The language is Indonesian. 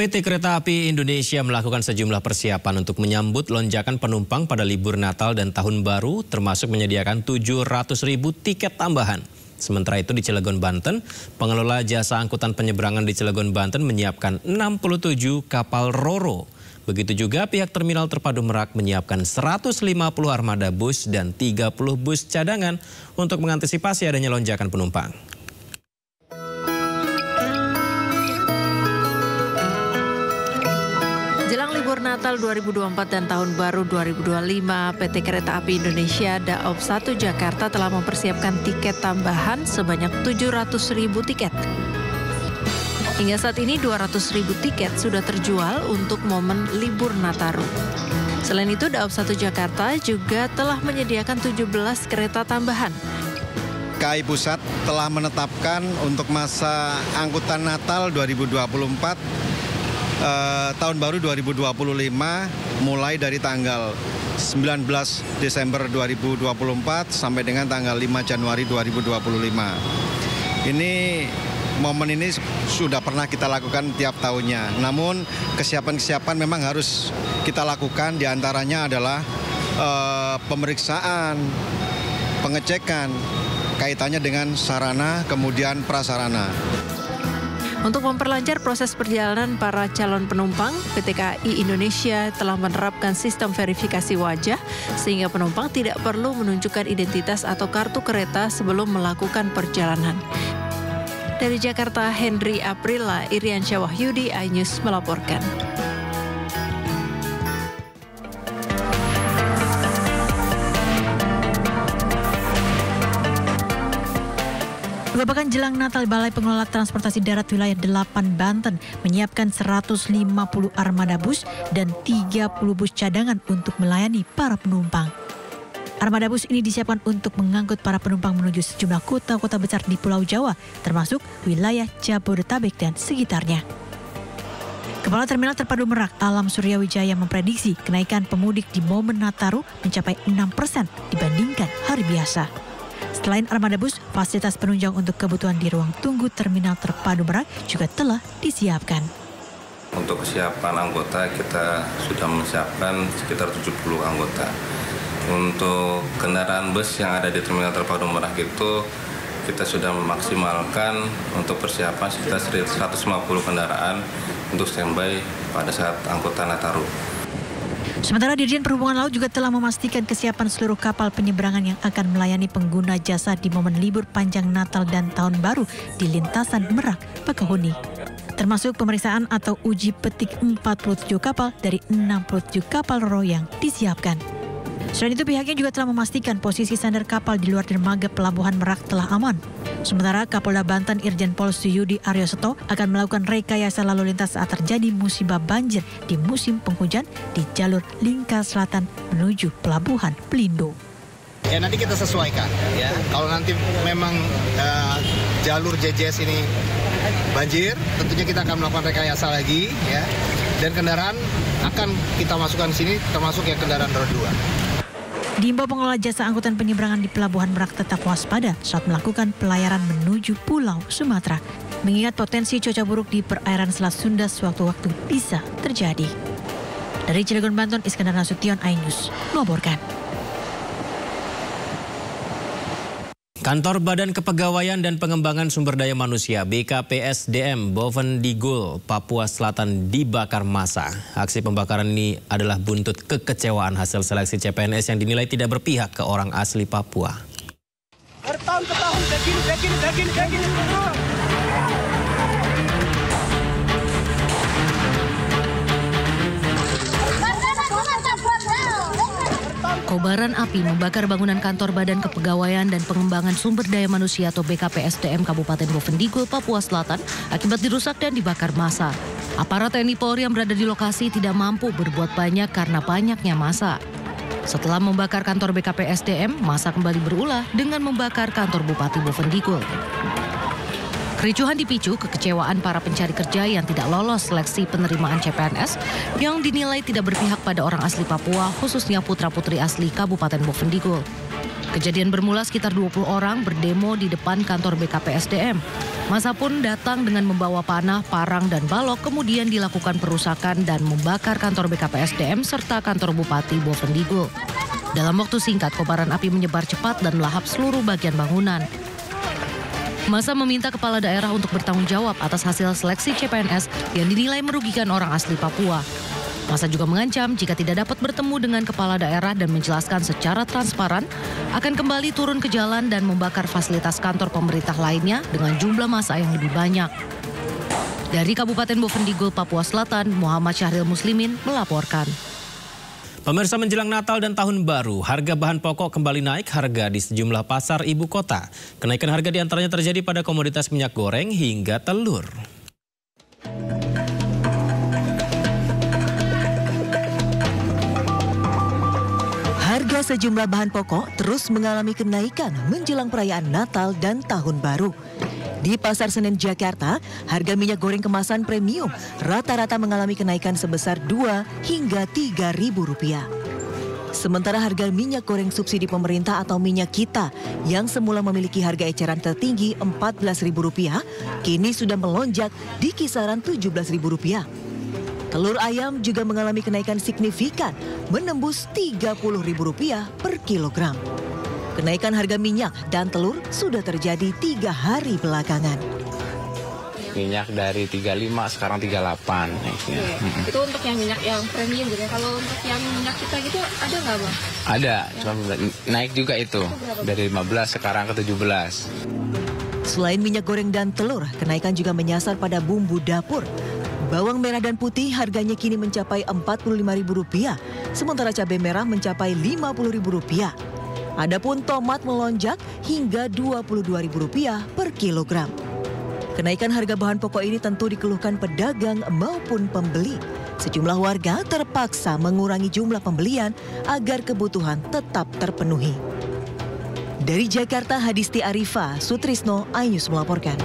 PT Kereta Api Indonesia melakukan sejumlah persiapan untuk menyambut lonjakan penumpang pada libur Natal dan Tahun Baru, termasuk menyediakan 700.000 tiket tambahan. Sementara itu di Cilegon, Banten, pengelola jasa angkutan penyeberangan di Cilegon, Banten menyiapkan 67 kapal Ro-Ro. Begitu juga pihak Terminal Terpadu Merak menyiapkan 150 armada bus dan 30 bus cadangan untuk mengantisipasi adanya lonjakan penumpang. Jelang libur Natal 2024 dan Tahun Baru 2025, PT Kereta Api Indonesia Daob 1 Jakarta telah mempersiapkan tiket tambahan sebanyak 700.000 tiket. Hingga saat ini 200.000 tiket sudah terjual untuk momen libur Nataru. Selain itu, Daob 1 Jakarta juga telah menyediakan 17 kereta tambahan. KAI Pusat telah menetapkan untuk masa angkutan Natal 2024 Tahun Baru 2025 mulai dari tanggal 19 Desember 2024 sampai dengan tanggal 5 Januari 2025. Momen ini sudah pernah kita lakukan tiap tahunnya. Namun kesiapan-kesiapan memang harus kita lakukan, diantaranya adalah pemeriksaan, pengecekan kaitannya dengan sarana kemudian prasarana. Untuk memperlancar proses perjalanan para calon penumpang, PT KAI Indonesia telah menerapkan sistem verifikasi wajah sehingga penumpang tidak perlu menunjukkan identitas atau kartu kereta sebelum melakukan perjalanan. Dari Jakarta, Henry Aprila, Iriansyah Wahyudi, iNews melaporkan. Beberapa pekan jelang Natal, Balai Pengelola Transportasi Darat Wilayah 8 Banten menyiapkan 150 armada bus dan 30 bus cadangan untuk melayani para penumpang. Armada bus ini disiapkan untuk mengangkut para penumpang menuju sejumlah kota-kota besar di Pulau Jawa, termasuk wilayah Jabodetabek dan sekitarnya. Kepala Terminal Terpadu Merak, Alam Suryawijaya, memprediksi kenaikan pemudik di momen Nataru mencapai 6% dibandingkan hari biasa. Selain armada bus, fasilitas penunjang untuk kebutuhan di ruang tunggu Terminal Terpadu Merak juga telah disiapkan. Untuk kesiapan anggota, kita sudah menyiapkan sekitar 70 anggota. Untuk kendaraan bus yang ada di Terminal Terpadu Merak itu, kita sudah memaksimalkan untuk persiapan sekitar 150 kendaraan untuk standby pada saat angkutan Nataru. Sementara Dirjen Perhubungan Laut juga telah memastikan kesiapan seluruh kapal penyeberangan yang akan melayani pengguna jasa di momen libur panjang Natal dan Tahun Baru di lintasan Merak, Bakahuni. Termasuk pemeriksaan atau uji petik 47 kapal dari 67 kapal Ro-Ro yang disiapkan. Selain itu, pihaknya juga telah memastikan posisi sandar kapal di luar dermaga Pelabuhan Merak telah aman. Sementara Kapolda Banten Irjen Pol Suyudi Aryoseto akan melakukan rekayasa lalu lintas saat terjadi musibah banjir di musim penghujan di jalur Lingkar Selatan menuju Pelabuhan Pelindo. Ya, nanti kita sesuaikan ya. Kalau nanti memang jalur JJS ini banjir, tentunya kita akan melakukan rekayasa lagi ya. Dan kendaraan akan kita masukkan di sini, termasuk yang kendaraan roda 2. Diimbau pengelola jasa angkutan penyeberangan di Pelabuhan Merak tetap waspada saat melakukan pelayaran menuju Pulau Sumatera, mengingat potensi cuaca buruk di perairan Selat Sunda sewaktu-waktu bisa terjadi. Dari Cilegon, Banten, Iskandar Nasution, iNews melaporkan. Kantor Badan Kepegawaian dan Pengembangan Sumber Daya Manusia BKPSDM Bovendigul, Papua Selatan dibakar massa. Aksi pembakaran ini adalah buntut kekecewaan hasil seleksi CPNS yang dinilai tidak berpihak ke orang asli Papua. Bertahun ke tahun begini. Kobaran api membakar bangunan kantor Badan Kepegawaian dan Pengembangan Sumber Daya Manusia atau BKPSDM Kabupaten Bovendigul, Papua Selatan akibat dirusak dan dibakar massa. Aparat TNI Polri yang berada di lokasi tidak mampu berbuat banyak karena banyaknya massa. Setelah membakar kantor BKPSDM, massa kembali berulah dengan membakar kantor Bupati Bovendigul. Kericuhan dipicu kekecewaan para pencari kerja yang tidak lolos seleksi penerimaan CPNS yang dinilai tidak berpihak pada orang asli Papua, khususnya putra-putri asli Kabupaten Bovendigul. Kejadian bermula sekitar 20 orang berdemo di depan kantor BKPSDM. Massa pun datang dengan membawa panah, parang, dan balok, kemudian dilakukan perusakan dan membakar kantor BKPSDM serta kantor Bupati Bovendigul. Dalam waktu singkat, kobaran api menyebar cepat dan melahap seluruh bagian bangunan. Massa meminta kepala daerah untuk bertanggung jawab atas hasil seleksi CPNS yang dinilai merugikan orang asli Papua. Massa juga mengancam jika tidak dapat bertemu dengan kepala daerah dan menjelaskan secara transparan, akan kembali turun ke jalan dan membakar fasilitas kantor pemerintah lainnya dengan jumlah massa yang lebih banyak. Dari Kabupaten Bovendigul, Papua Selatan, Muhammad Syahril Muslimin melaporkan. Pemirsa, menjelang Natal dan Tahun Baru, harga bahan pokok kembali naik harga di sejumlah pasar ibu kota. Kenaikan harga diantaranya terjadi pada komoditas minyak goreng hingga telur. Harga sejumlah bahan pokok terus mengalami kenaikan menjelang perayaan Natal dan Tahun Baru. Di Pasar Senen, Jakarta, harga minyak goreng kemasan premium rata-rata mengalami kenaikan sebesar 2 hingga 3 ribu rupiah. Sementara harga minyak goreng subsidi pemerintah atau minyak kita yang semula memiliki harga eceran tertinggi Rp14.000, kini sudah melonjak di kisaran Rp17.000. Telur ayam juga mengalami kenaikan signifikan, menembus Rp30.000 per kilogram. Kenaikan harga minyak dan telur sudah terjadi 3 hari belakangan. Minyak dari 35 sekarang 38. Itu untuk yang minyak yang premium gitu. Kalau untuk yang minyak kita gitu ada nggak, Bang? Ada, cuma naik juga itu. Dari 15 sekarang ke 17. Selain minyak goreng dan telur, kenaikan juga menyasar pada bumbu dapur. Bawang merah dan putih harganya kini mencapai Rp45.000, sementara cabai merah mencapai Rp50.000. Adapun tomat melonjak hingga Rp22.000 per kilogram. Kenaikan harga bahan pokok ini tentu dikeluhkan pedagang maupun pembeli. Sejumlah warga terpaksa mengurangi jumlah pembelian agar kebutuhan tetap terpenuhi. Dari Jakarta, Hadisti Arifa, Sutrisno, iNews melaporkan.